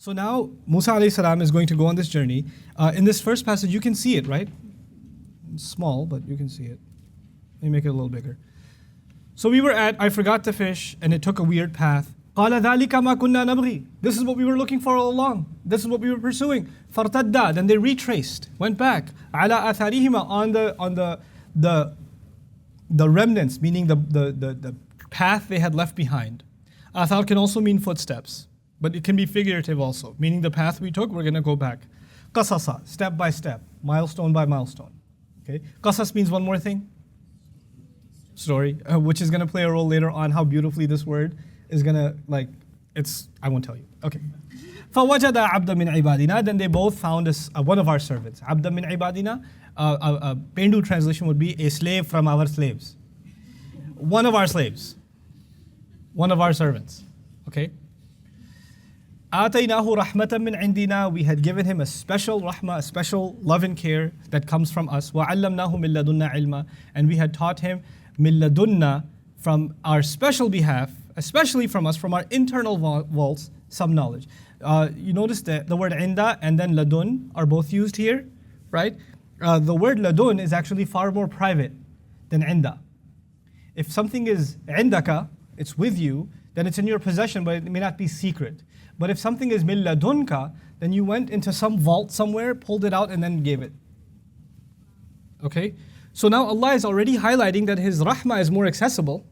So now Musa alayhi salam is going to go on this journey. In this first passage, you can see it, right? It's small, but you can see it. Let me make it a little bigger. So we were at, I forgot to fish, and it took a weird path. قَالَ ذَلِكَ مَا كُنَّا نَبْغِي. This is what we were looking for all along. This is what we were pursuing. فَارْتَدَّا. Then they retraced, went back. عَلَى أَثَارِهِمَا. On the remnants, meaning the path they had left behind. Athar can also mean footsteps, but it can be figurative also, meaning the path we took, we're going to go back. Qasasa, step by step, milestone by milestone. Okay. Qasas means one more thing. Story, which is going to play a role later on, how beautifully this word is going to, I won't tell you. Okay. فَوَجَدَ عَبْدًا مِنْ عِبَادِنَا. Then they both found one of our servants. عَبْدًا مِنْ عِبَادِنَا. A Pendu translation would be a slave from our slaves. One of our slaves. One of our servants. Okay. آتَيْنَاهُ رَحْمَةً مِنْ عِنْدِنَا. We had given him a special rahmah, a special love and care that comes from us. وَعَلَّمْنَاهُ مِنْ لَدُنَّا عِلْمًا. And we had taught him مِنْ لَدُنَّا, from our special behalf, especially from us, from our internal vaults, some knowledge. You notice that the word inda and then ladun are both used here, right? The word ladun is actually far more private than inda. If something is indaka, it's with you, then it's in your possession, but it may not be secret. But if something is min ladunka, then you went into some vault somewhere, pulled it out, and then gave it. Okay? So now Allah is already highlighting that His rahmah is more accessible,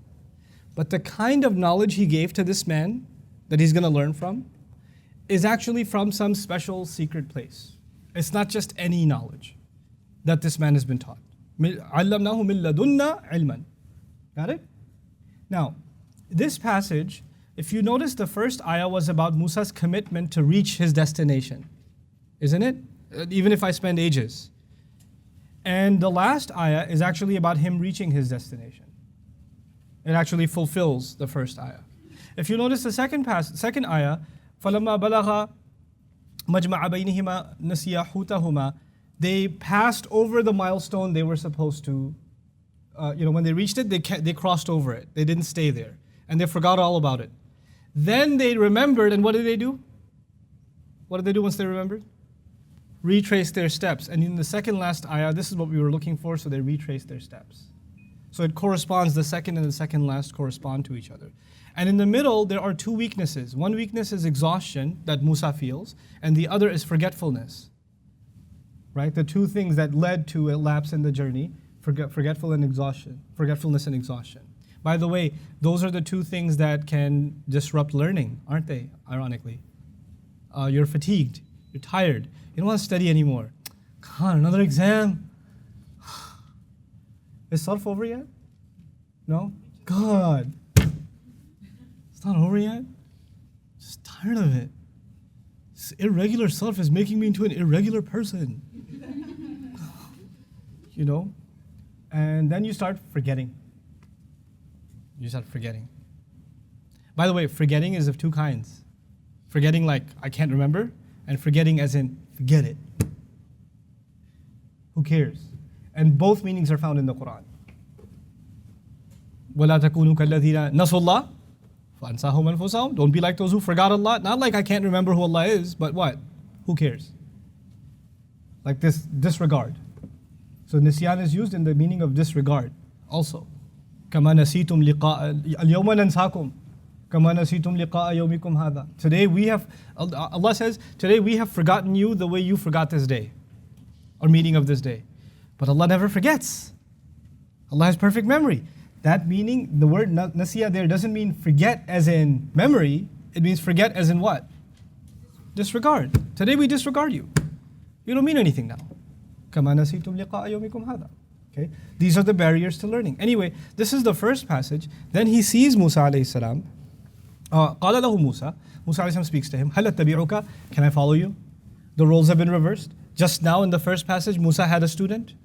but the kind of knowledge He gave to this man that he's going to learn from is actually from some special secret place. It's not just any knowledge that this man has been taught. عَلَّمْنَاهُ مِن لَدُنَّا عِلْمًا. Got it? Now, this passage, if you notice, the first ayah was about Musa's commitment to reach his destination. Isn't it? Even if I spend ages. And the last ayah is actually about him reaching his destination. It actually fulfills the first ayah. If you notice the second ayah, فَلَمَّا بَلَغَ مَجْمَعَ بَيْنِهِمَا نَسِيَا حُوتَهُمَا. They passed over the milestone they were supposed to. When they reached it, they crossed over it. They didn't stay there. And they forgot all about it. Then they remembered, and what did they do? What did they do once they remembered? Retrace their steps. And in the second last ayah, this is what we were looking for, so they retraced their steps. So it corresponds, the second and the second last correspond to each other. And in the middle, there are two weaknesses. One weakness is exhaustion that Musa feels, and the other is forgetfulness. Right? The two things that led to a lapse in the journey, forgetfulness and exhaustion. By the way, those are the two things that can disrupt learning, aren't they? Ironically. You're fatigued, you're tired, you don't want to study anymore. Come on, another exam. Is Sarf over yet? No? God. It's not over yet? Just tired of it. This irregular Sarf is making me into an irregular person. And then you start forgetting. You start forgetting. By the way, forgetting is of two kinds. Forgetting like, I can't remember, and forgetting as in, forget it. Who cares? And both meanings are found in the Quran. وَلَا تَكُونُوا كَالَّذِينَ نَسُوا اللَّهَ فَأَنْسَاهُمْ أَنفُسَهُمْ. Don't be like those who forgot Allah. Not like I can't remember who Allah is, but what? Who cares? Like this disregard. So nisyan is used in the meaning of disregard also. كَمَا نَسِيتُمْ لِقَاءَ الْيَوْمَ نَنْسَاكُمْ كَمَا نَسِيتُمْ لِقَاءَ يَوْمِكُمْ هَذَا. Today we have, Allah says, today we have forgotten you the way you forgot this day, or meeting of this day. But Allah never forgets. Allah has perfect memory. That meaning, the word nasiya there doesn't mean forget as in memory, it means forget as in what? Disregard. Today we disregard you. You don't mean anything now. كَمَا نَسِيتُمْ لِقَاءَ يَوْمِكُمْ هَذَا. Okay? These are the barriers to learning. Anyway, this is the first passage. Then he sees Musa alayhi salam. قَالَ لَهُ Musa. Musa alayhi salam speaks to him. هَلْ أَتَّبِعُكَ. Can I follow you? The roles have been reversed. Just now in the first passage, Musa had a student.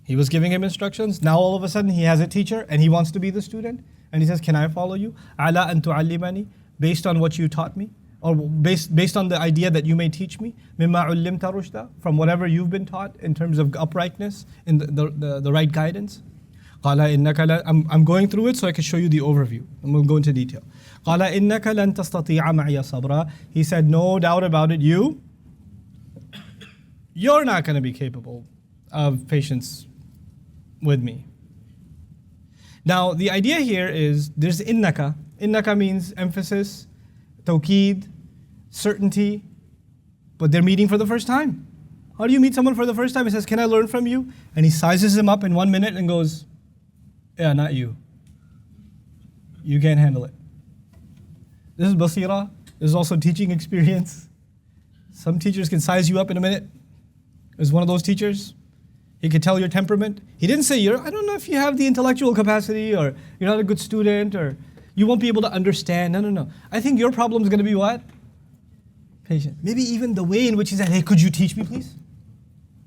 He was giving him instructions. Now all of a sudden he has a teacher and he wants to be the student. And he says, can I follow you? عَلَىٰ أَن تُعَلِّمَنِي. Based on what you taught me. Or based on the idea that you may teach me. مِمَّا عُلِّمْتَ رُشْدًا. From whatever you've been taught in terms of uprightness, in the right guidance. قال إنك I'm going through it so I can show you the overview. I'm going to go into detail. قال إنك لن تستطيع معي صبرا. He said, no doubt about it, you're not going to be capable of patience with me. Now, the idea here is there's innaka. Innaka means emphasis, tawqeed, certainty, but they're meeting for the first time. How do you meet someone for the first time? He says, can I learn from you? And he sizes him up in 1 minute and goes, yeah, not you. You can't handle it. This is basira. This is also teaching experience. Some teachers can size you up in a minute. There's one of those teachers. He could tell your temperament. He didn't say, I don't know if you have the intellectual capacity, or you're not a good student, or you won't be able to understand. No. I think your problem is going to be what? Patience. Maybe even the way in which he said, hey, could you teach me, please?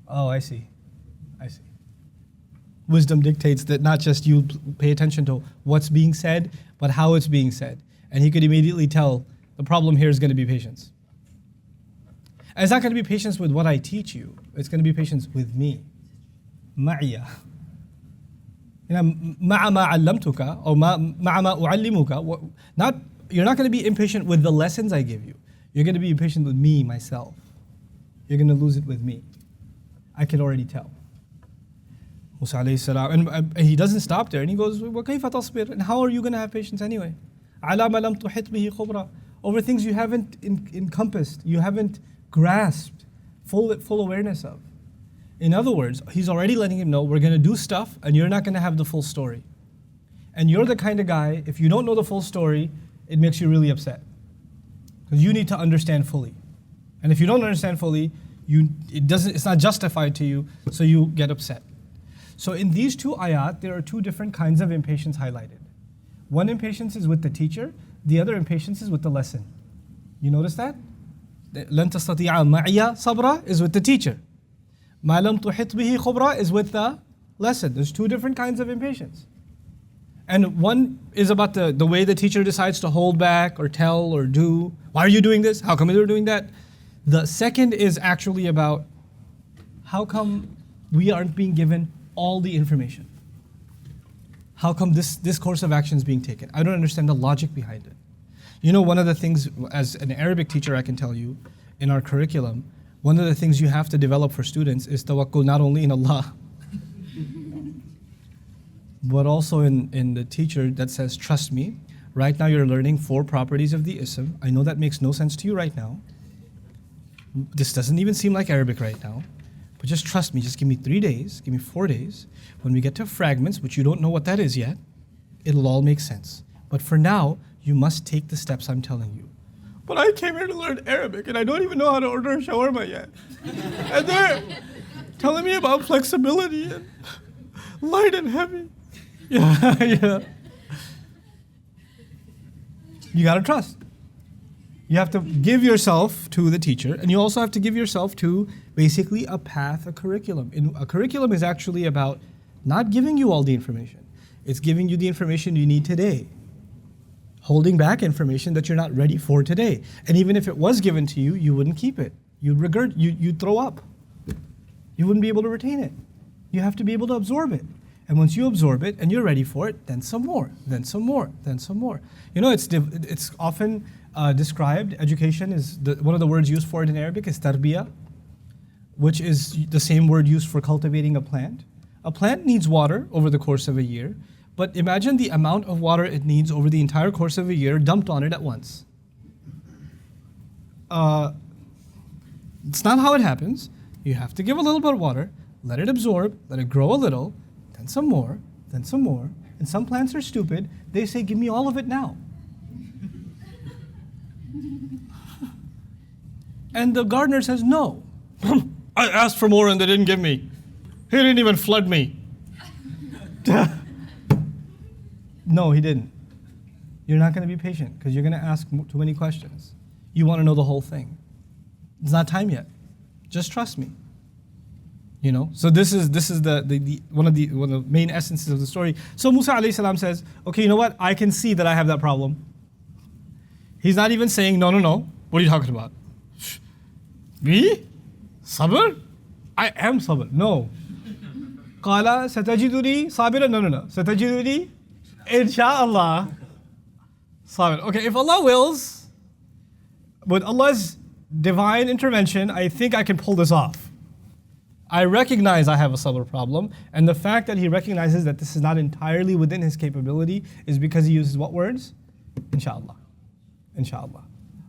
Oh, I see. Wisdom dictates that not just you pay attention to what's being said, but how it's being said. And he could immediately tell the problem here is going to be patience. And it's not going to be patience with what I teach you. It's going to be patience with me. معي. مع ما علمتك or مع ما أعلمك. You're not going to be impatient with the lessons I give you. You're going to be impatient with me, myself. You're going to lose it with me. I can already tell. Musa alayhi salam, and he doesn't stop there, and he goes, وَكَيْفَ تَصْبِرْ? And how are you going to have patience anyway? عَلَى مَا لَمْ تُحِطْ بِهِ خُبْرًا. Over things you haven't encompassed, you haven't grasped full awareness of. In other words, he's already letting him know, we're going to do stuff and you're not going to have the full story. And you're the kind of guy, if you don't know the full story, it makes you really upset. Because you need to understand fully. And if you don't understand fully, it's not justified to you, so you get upset. So in these two ayat, there are two different kinds of impatience highlighted. One impatience is with the teacher, the other impatience is with the lesson. You notice that? لَن تَسْتَطِيعَ مَعِيَ صَبْرًا is with the teacher. مَا لَمْ تُحِطْ بِهِ خُبْرًا is with the lesson. There's two different kinds of impatience. And one is about the way the teacher decides to hold back or tell or do. Why are you doing this? How come you're doing that? The second is actually about how come we aren't being given all the information? How come this course of action is being taken? I don't understand the logic behind it. You know, one of the things, as an Arabic teacher, I can tell you, in our curriculum, one of the things you have to develop for students is tawakkul not only in Allah, but also in the teacher that says, trust me, right now you're learning 4 properties of the ism. I know that makes no sense to you right now. This doesn't even seem like Arabic right now. But just trust me, just give me 3 days, give me 4 days. When we get to fragments, which you don't know what that is yet, it'll all make sense. But for now, you must take the steps I'm telling you. But I came here to learn Arabic and I don't even know how to order a shawarma yet. And they're telling me about flexibility and light and heavy. Yeah. You gotta trust. You have to give yourself to the teacher, and you also have to give yourself to basically a path, a curriculum. A curriculum is actually about not giving you all the information. It's giving you the information you need today. Holding back information that you're not ready for today. And even if it was given to you, you wouldn't keep it. You'd throw up. You wouldn't be able to retain it. You have to be able to absorb it. And once you absorb it and you're ready for it, then some more, then some more, then some more. You know, it's often described, education is, one of the words used for it in Arabic is tarbiyah, which is the same word used for cultivating a plant. A plant needs water over the course of a year, but imagine the amount of water it needs over the entire course of a year dumped on it at once. It's not how it happens. You have to give a little bit of water, let it absorb, let it grow a little, then some more, then some more. And some plants are stupid. They say, give me all of it now. And the gardener says, no. I asked for more and they didn't give me. He didn't even flood me. No, he didn't. You're not going to be patient because you're going to ask too many questions. You want to know the whole thing. It's not time yet. Just trust me. You know. So this is the one of the main essences of the story. So Musa alayhi salam says, okay, you know what? I can see that I have that problem. He's not even saying no. What are you talking about? Me? Sabr? I am sabr. No. قال ستجدني صابرا. No. ستجدني إن شاء الله صابرا. Okay, if Allah wills, with Allah's divine intervention, I think I can pull this off. I recognize I have a sabr problem, and the fact that He recognizes that this is not entirely within His capability is because He uses what words? Inshallah. Inshallah.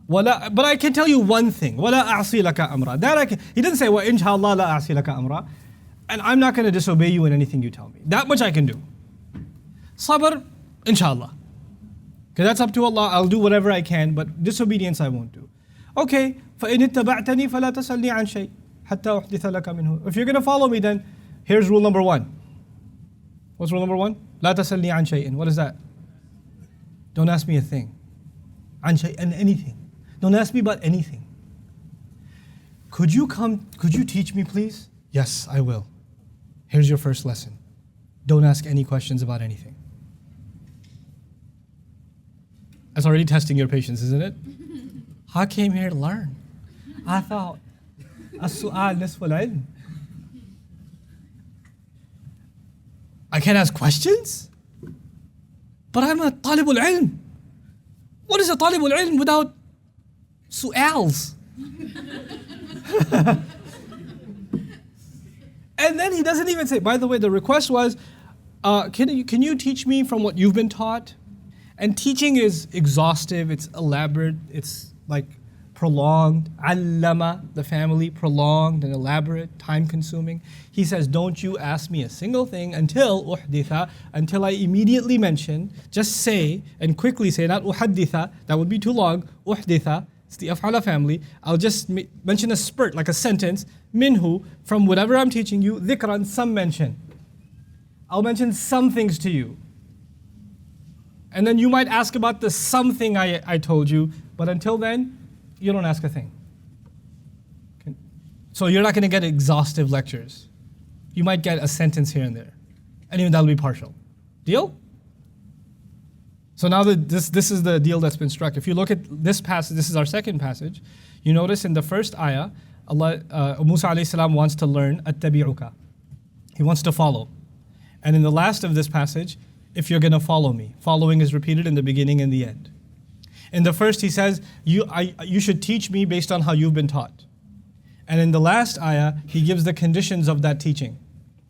But I can tell you one thing. وَلَا أَعْصِي لَكَ أَمْرًا. That I can. He doesn't say, well, inshallah la أَعْصِي لَكَ أَمْرًا. And I'm not going to disobey you in anything you tell me. That much I can do. Sabr, inshallah. Because that's up to Allah. I'll do whatever I can, but disobedience I won't do. Okay, فَإِنِ اتَّبَعْتَنِي فَلَا تَسَلْنِي عَنْ شَيْءٍ حَتَّى أُحْدِثَ لَكَ مِنْهُ. If you're going to follow me, then here's rule number 1. What's rule number 1? لَا تَسَلْنِي عَنْ شَيْءٍ. What is that? Don't ask me a thing. عَنْ شَيْءٍ, anything. Don't ask me about anything. Could you teach me, please? Yes, I will. Here's your first lesson. Don't ask any questions about anything. That's already testing your patience, isn't it? I came here to learn. I thought, السؤال نصف العلم. I can't ask questions? But I'm a طالب العلم. What is a طالب العلم without su'als? And then he doesn't even say, by the way, the request was, can you teach me from what you've been taught? And teaching is exhaustive, it's elaborate, it's like prolonged. Allama, the family, prolonged and elaborate, time consuming. He says, don't you ask me a single thing until uhditha, until I immediately mention, just say and quickly say, not uhadditha, that would be too long, uhditha, it's the af'ala family. I'll just mention a spurt, like a sentence, minhu, from whatever I'm teaching you, dhikran, some mention. I'll mention some things to you. And then you might ask about the something I told you, but until then, you don't ask a thing. Okay. So you're not going to get exhaustive lectures. You might get a sentence here and there. And even that'll be partial. Deal? So now this is the deal that's been struck. If you look at this passage, this is our second passage, you notice in the first ayah, Musa alayhi salam wants to learn at-tabi'uka. He wants to follow. And in the last of this passage, if you're going to follow me. Following is repeated in the beginning and the end. In the first he says, you should teach me based on how you've been taught. And in the last ayah, he gives the conditions of that teaching.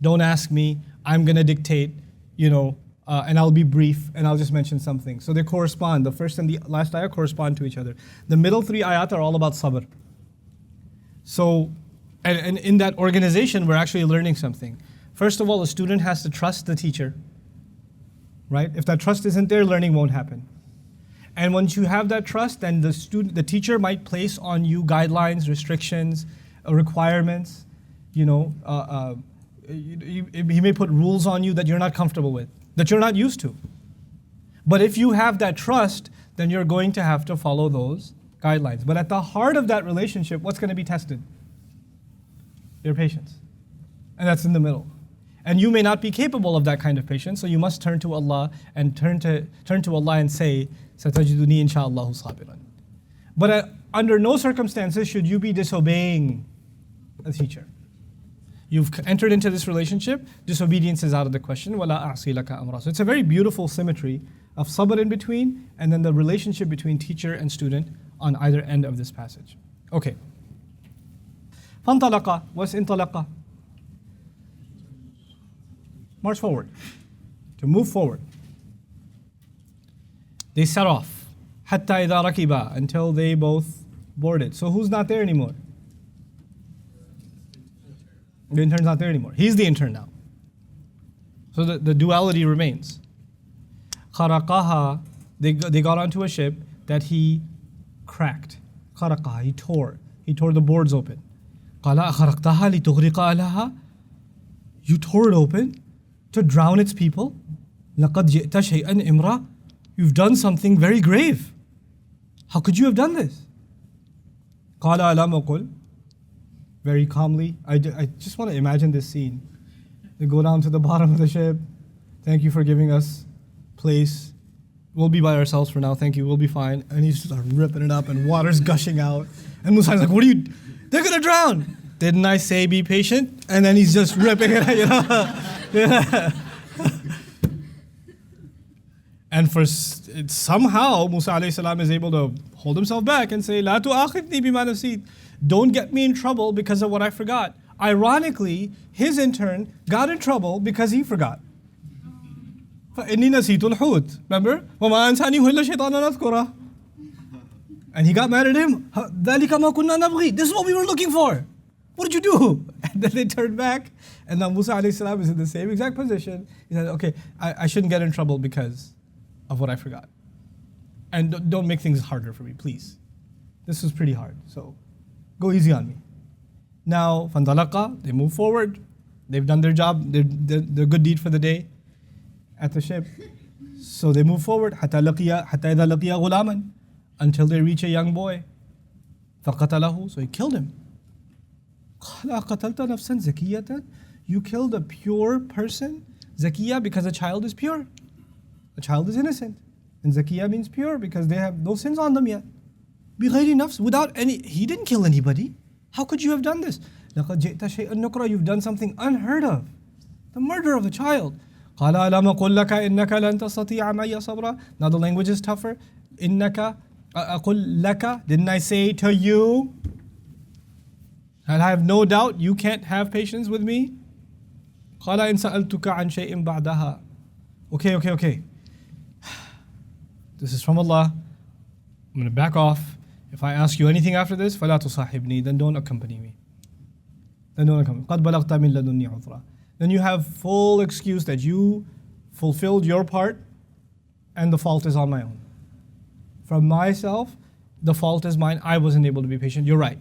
Don't ask me, I'm going to dictate, and I'll be brief and I'll just mention something. So they correspond. The first and the last ayah correspond to each other. The middle 3 ayat are all about sabr. So, and in that organization, we're actually learning something. First of all, a student has to trust the teacher. Right? If that trust isn't there, learning won't happen. And once you have that trust, then the teacher might place on you guidelines, restrictions, requirements. He may put rules on you that you're not comfortable with, that you're not used to. But if you have that trust, then you're going to have to follow those guidelines. But at the heart of that relationship, what's going to be tested? Your patience. And that's in the middle. And you may not be capable of that kind of patience, so you must turn to Allah and turn to Allah and say, "Satajiduni insha'Allahu sabiran." But under no circumstances should you be disobeying a teacher. You've entered into this relationship, disobedience is out of the question. وَلَا أَعْصِي لَكَ أَمْرًا. So it's a very beautiful symmetry of sabr in between, and then the relationship between teacher and student on either end of this passage. Okay. فَانْطَلَقَ. What's inṭalaqa? March forward. To move forward. They set off. حَتَّى إِذَا رَكِبَا. Until they both boarded. So who's not there anymore? The intern's not there anymore. He's the intern now. So the duality remains. خَرَقَهَا. They got onto a ship that he cracked. خَرَقَهَا. He tore. He tore the boards open. قَالَ أَخَرَقْتَهَا لِتُغْرِقَ أَهْلَهَا. You tore it open to drown its people? لَقَدْ جِئْتَ شَيْئًا إِمْرًا. You've done something very grave. How could you have done this? قَالَ أَلَمْ أَقُلْ. Very calmly. I just want to imagine this scene. They go down to the bottom of the ship. Thank you for giving us place. We'll be by ourselves for now. Thank you. We'll be fine. And he's just ripping it up and water's gushing out. And Musa's like, what are you? They're going to drown. Didn't I say be patient? And then he's just ripping it, And somehow Musa alayhi salam is able to hold himself back and say, "La tu'akhidni bima nasit." Don't get me in trouble because of what I forgot. Ironically, his intern got in trouble because he forgot. فَإِنِّي نَسِيتُ الْحُوتِ Remember? وَمَا أَنْسَانِهُ إِلَّا الشَّيْطَانُ أَنْ أَذْكُرَهُ. And he got mad at him. ذَلِكَ مَا كُنَّا نَبْغِي. This is what we were looking for. What did you do? And then they turned back. And now Musa alayhi salam is in the same exact position. He said, okay, I shouldn't get in trouble because of what I forgot. And don't make things harder for me, please. This was pretty hard, so go easy on me. Now, فَانْطَلَقَا, they move forward. They've done their job, their good deed for the day at the ship. So they move forward حَتَّى إِذَا لَقِيَ غُلَامًا, until they reach a young boy. فَقَتَلَهُ, so he killed him. قَالَ قَتَلْتَ نَفْسًا زَكِيَّةً, you killed a pure person. Zakiyah, because a child is pure. A child is innocent. And Zakiyah means pure because they have no sins on them yet. بِغَيْرِ نَفْس, without any, he didn't kill anybody. How could you have done this? لَقَدْ جِئْتَ شَيْئًا نُكْرًا, you've done something unheard of. The murder of a child. قَالَ أَلَمَ قُلْ لَكَ إِنَّكَ لَن تَسْتَطِيعَ مَعِيَ صَبْرًا. Now the language is tougher. إِنَّكَ أَقُلْ لَكَ, didn't I say to you? And I have no doubt you can't have patience with me. قَالَ إِن سَأَلْتُكَ عَنْ شَيْءٍ بَعْدَهَا. Okay. This is from Allah. I'm going to back off. If I ask you anything after this, فَلَا تُصَاحِبْنِي, then don't accompany me. قَدْ بَلَغْتَ مِن لَدُنِّي عُذْرًا. Then you have full excuse that you fulfilled your part and the fault is on my own. From myself, the fault is mine. I wasn't able to be patient. You're right.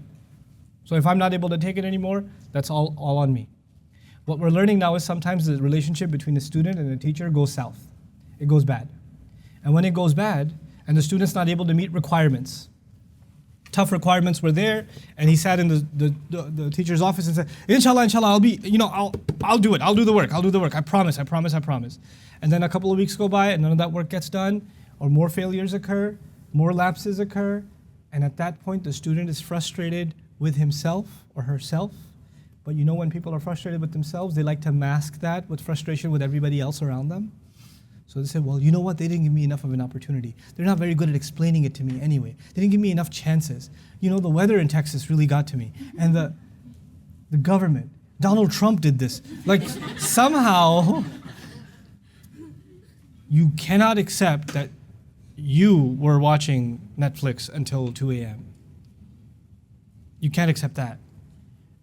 So if I'm not able to take it anymore, that's all on me. What we're learning now is sometimes the relationship between a student and a teacher goes south. It goes bad. And when it goes bad, and the student's not able to meet requirements, tough requirements were there, and he sat in the teacher's office and said, Inshallah, I'll do it. I'll do the work. I promise. And then a couple of weeks go by and none of that work gets done, or more failures occur, more lapses occur, and at that point the student is frustrated with himself or herself. But you know, when people are frustrated with themselves, they like to mask that with frustration with everybody else around them. So they say, well, you know what? They didn't give me enough of an opportunity. They're not very good at explaining it to me anyway. They didn't give me enough chances. You know, the weather in Texas really got to me. And the government, Donald Trump did this. Like, somehow, you cannot accept that you were watching Netflix until 2 a.m. You can't accept that.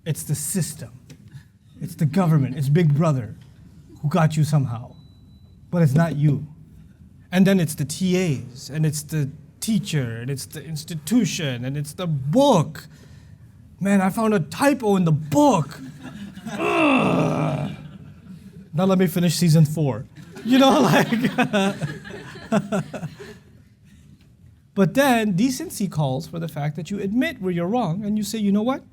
It's the system. It's the government. It's Big Brother who got you somehow. But it's not you. And then it's the TAs, and it's the teacher, and it's the institution, and it's the book. Man, I found a typo in the book. Ugh. Now let me finish season 4. You know, like... But then decency calls for the fact that you admit where you're wrong, and you say, you know what?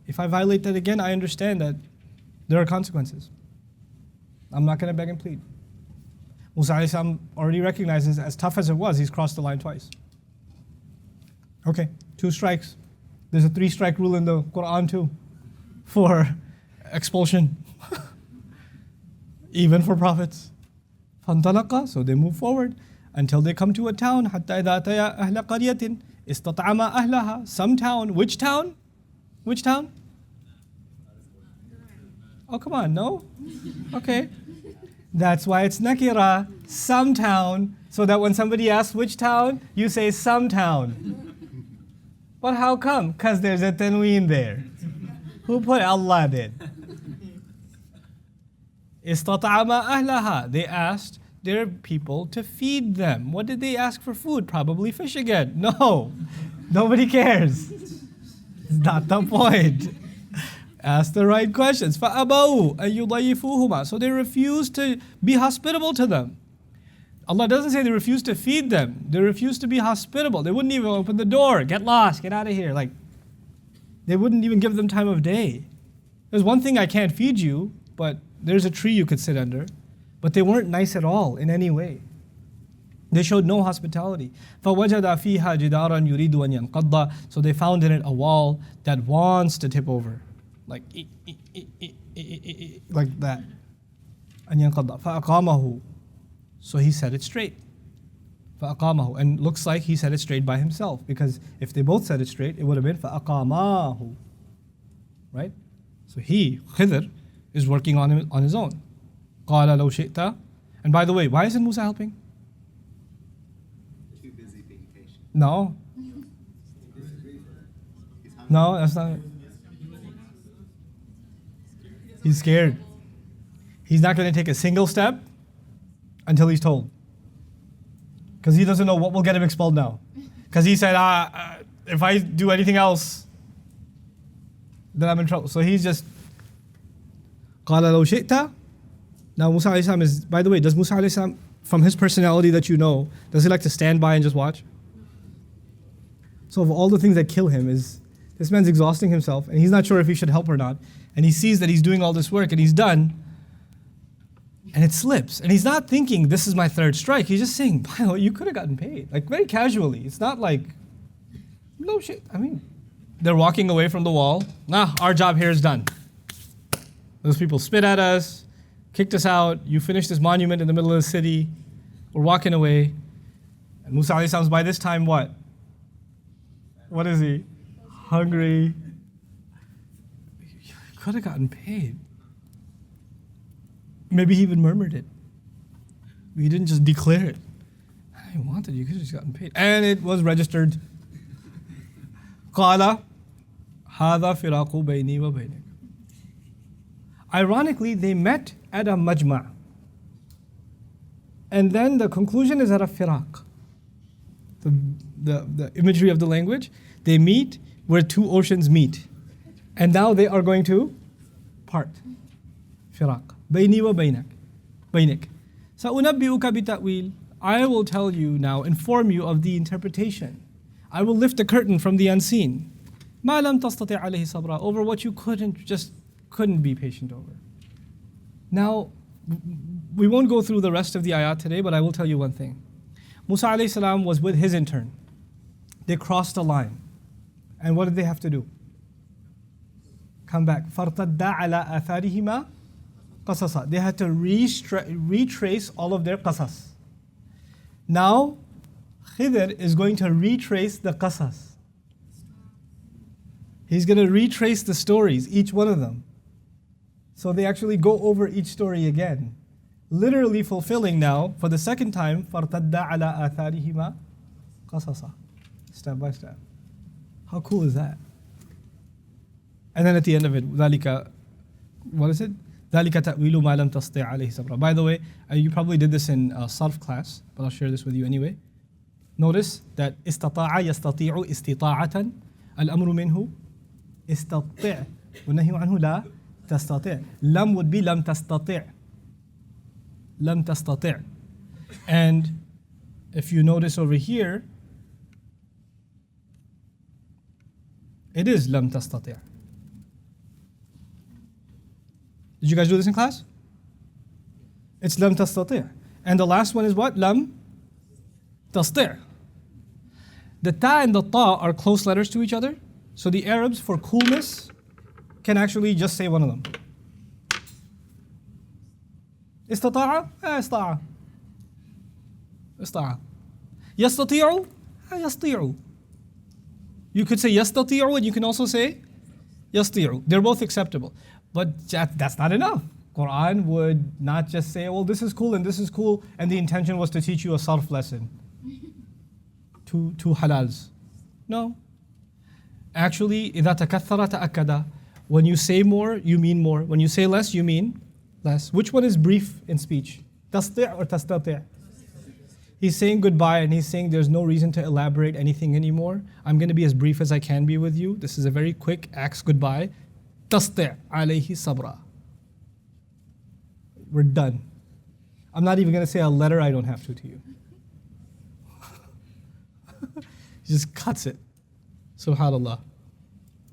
If I violate that again, I understand that there are consequences. I'm not going to beg and plead. Musa alayhi salam already recognizes, as tough as it was, he's crossed the line twice. Okay, 2 strikes. There's a 3-strike rule in the Quran too, for expulsion, even for prophets. فَانْطَلَقَا, so they move forward until they come to a town. حَتَّى إِذَا أَتَيَا أَهْلَ قَرْيَةٍ اسْتَطْعَمَا أَهْلَهَا. Some town. Which town? Which town? Oh, come on, no? Okay. That's why it's nakira, some town, so that when somebody asks which town, you say some town. But how come? Because there's a tanween there. Who put? Allah did. Istata'ama ahlaha. They asked their people to feed them. What did they ask for food? Probably fish again. No, nobody cares. It's not the point. Ask the right questions. فَأَبَوْا أَن يُضَيِّفُوهُمَا. So they refused to be hospitable to them. Allah doesn't say they refused to feed them. They refused to be hospitable. They wouldn't even open the door. Get lost. Get out of here. Like, they wouldn't even give them time of day. There's one thing I can't feed you, but there's a tree you could sit under. But they weren't nice at all in any way. They showed no hospitality. فَوَجَدَ فِيهَا جِدَارًا يُرِيدُ أَن يَنْقَضَّ. So they found in it a wall that wants to tip over. Like that. أن ينقض فأقامه. So he said it straight. فأقامه. And looks like he said it straight by himself, because if they both said it straight, it would have been فأقاماه. Right? So he, Khidr, is working on him on his own. قال لو شئت. And by the way, why isn't Musa helping? Too busy being patient. No. No, that's not it. He's scared. He's not going to take a single step until he's told. Because he doesn't know what will get him expelled now. Because he said, if I do anything else, then I'm in trouble. So he's just, قال لو شئت. Now Musa alayhi salam is, by the way, does Musa alayhi salam, from his personality that you know, does he like to stand by and just watch? So of all the things that kill him is, this man's exhausting himself and he's not sure if he should help or not. And he sees that he's doing all this work and he's done, and it slips. And he's not thinking, this is my third strike. He's just saying, wow, you could have gotten paid. Like very casually. It's not like, no shit. I mean, they're walking away from the wall. Nah, our job here is done. Those people spit at us, kicked us out. You finished this monument in the middle of the city. We're walking away. And Musa alayhi salam's by this time what? What is he? Hungry. You could have gotten paid. Maybe he even murmured it. He didn't just declare it. I wanted, you could have just gotten paid. And it was registered. قال هذا فراق بيني وبينك. Ironically, they met at a majma'. And then the conclusion is at a firaq. The imagery of the language, they meet where two oceans meet. And now they are going to part. Firaq. بيني وبينك. بينك. سأنبئك بتأويل. I will tell you now, inform you of the interpretation. I will lift the curtain from the unseen. ما لم تستطع عليه صبرا. Over what you couldn't be patient over. Now, we won't go through the rest of the ayat today, but I will tell you one thing. Musa alayhi salam was with his intern. They crossed a line. And what did they have to do? Come back. فَارْتَدَّ عَلَىٰ آثَارِهِمَا قَصَصًا. They had to retrace all of their qasas. Now, Khidr is going to retrace the qasas. He's going to retrace the stories, each one of them. So they actually go over each story again. Literally fulfilling now, for the second time, فَارْتَدَّ عَلَىٰ آثَارِهِمَا قَصَصًا. Step by step. How cool is that? And then at the end of it, ذَلِكَ, what is it? ذَلِكَ تَأْوِيلُ مَا لَمْ تَسْطِعْ عَلَيْهِ صَبْرًا. By the way, you probably did this in Sarf class, but I'll share this with you anyway. Notice that استطاع يستطيع استطاعة الأمر منه استطع والنهي عنه لا تستطيع. لم would be لم تستطيع. لم تستطيع. And if you notice over here, it is لم تستطيع. Did you guys do this in class? It's لم تستطيع. And the last one is what? لم تستطيع. The ta and the ta are close letters to each other. So the Arabs, for coolness, can actually just say one of them. استطاع استطاع. استطاع. يستطيع يستطيع. You could say يستطيع and you can also say يستطيع. They're both acceptable. But that's not enough. Quran would not just say, well, this is cool and this is cool, and the intention was to teach you a sarf lesson. Two halals. No. Actually, إذا تكثر تأكد. When you say more, you mean more. When you say less, you mean less. Which one is brief in speech? تستطيع or تستطيع? He's saying goodbye and he's saying there's no reason to elaborate anything anymore. I'm going to be as brief as I can be with you. This is a very quick axe goodbye. تستطيع عليه صبرا. We're done. I'm not even going to say a letter I don't have to you. He just cuts it. Subhanallah.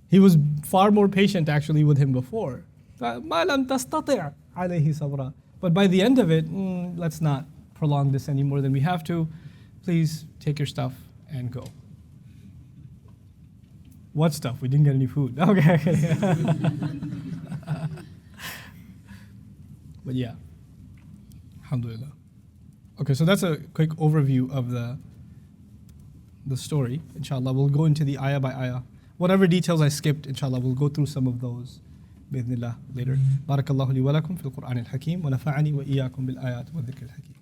He was far more patient actually with him before. ما لم تستطع عليه صبرا. But by the end of it, let's not prolong this any more than we have to. Please take your stuff and go. What stuff? We didn't get any food. Okay. But yeah. Alhamdulillah. Okay, so that's a quick overview of the story. Inshallah, we'll go into the ayah by ayah. Whatever details I skipped, inshallah, we'll go through some of those بإذن الله later. بارك الله لي ولكم في القرآن الحكيم ونفعني وإياكم بالآيات والذكر الحكيم.